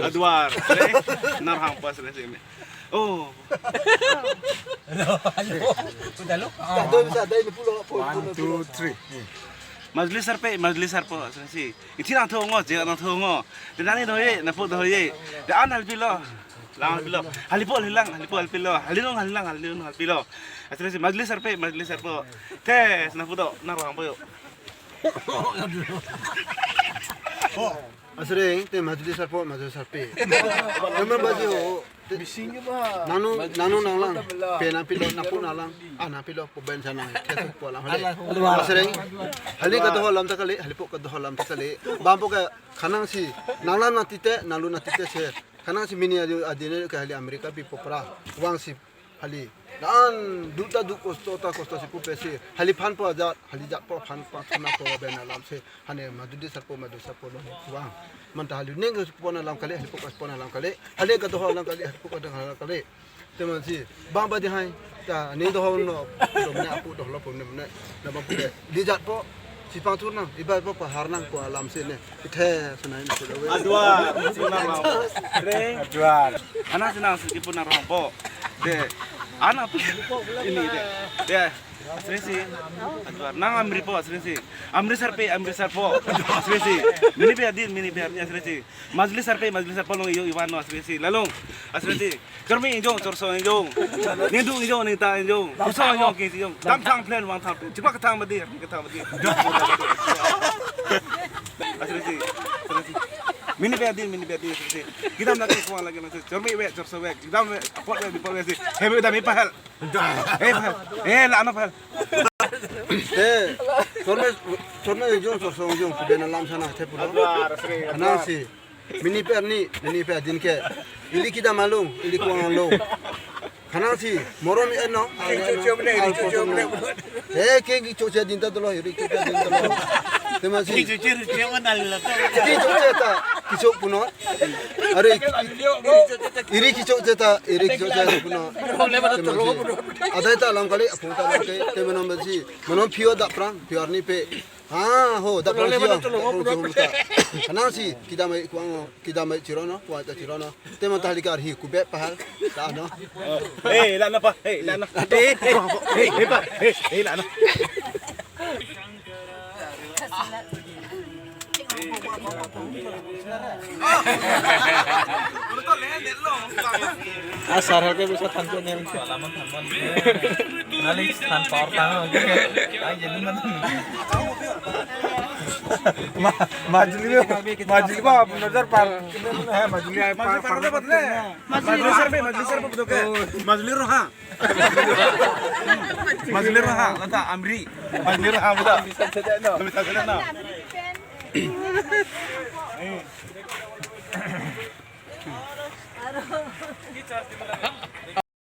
Adwar. Narhang pas na siya. Oh. Pudalo. One, two, three. Majlis sarpe si. Iti nang thongo, je nang thongo. Dinani doye, na po doye. Daan halpilo. Lang halpilo. Halipol halpilo. Halilong halpilo. Asli si majlis sarpe. Tes na pudo, narang po. Asreng te majlis sarpe. Naman baji ho. Bising ba? Nanu nanglang. Pena pilo napu nalang. Ana pilo poben sana. Kesu polang. Asreng. Hali ka doh lam takali. Halipo ka doh lam takali. Bampo ka kanang si nanglang natite nalu natite se. Kanang si mini adine ka hali Amerika pi popra. Wang si hali. Dan duta du kosto si pupesi. Hali pan po ajat. Hali jat po pan po sana po ben alam se. Hane madudi sarpo lo. Wang. Mantah hali neng spona lam kali hali pokas spona lam kali hali ka doh lam kali hali pokas lam kali teman si bang ba di hai ta ni doh no domne apu doh lo pomne ne na bang pule dijat po si pantur nang iba po paharnang ko alam se ne ithe sunai ne lo we Adwar. Narhang po. Adwar. Anak senang sekipun narhang po. De. Anak ini de. Asli si. Adwar. Nang amri po asli si. Amri sarpe po. Asli si. Mini biadin asli si. Majlis sarpe long iyo iwano asli si. Lalong asli si. Kermi injong torso injong. Nindu injong nita injong. Kuso injong kisi injong. Dam tang plan wang tang. Cepat ketang badi. Asli si. Mini biadin asli si. Kita lagi semua lagi masih. Kermi torso kita pot si. Hebe udah mipahal. Lah ano pahal. Sorme jong jong ben alam sana the pulo kanang si mini per din ke ili kita malung ili ko lo kanang si morom eno ke gi chocha din ta dolo iri chocha din dolo teman si kicho puno are iri kicho puno adai ta alam kali apun ta ke teman si monom pio da prang pio ni pe ho da prang kanang si kita mai cirono wa ta cirono teman ta likar hi kube pahal ta no Lah ano pa? Lah ano? Lah ano? Asar ke bisa tanpa nih. Alaman tanpa. Nali tanpa orang lagi. Ay jadi mana? Majlis ba nazar par hai majlis hai par Majlis sarpe betul ke? Majlis roha. Majlis roha, lanta amri. Majlis roha betul. Bisa saja no.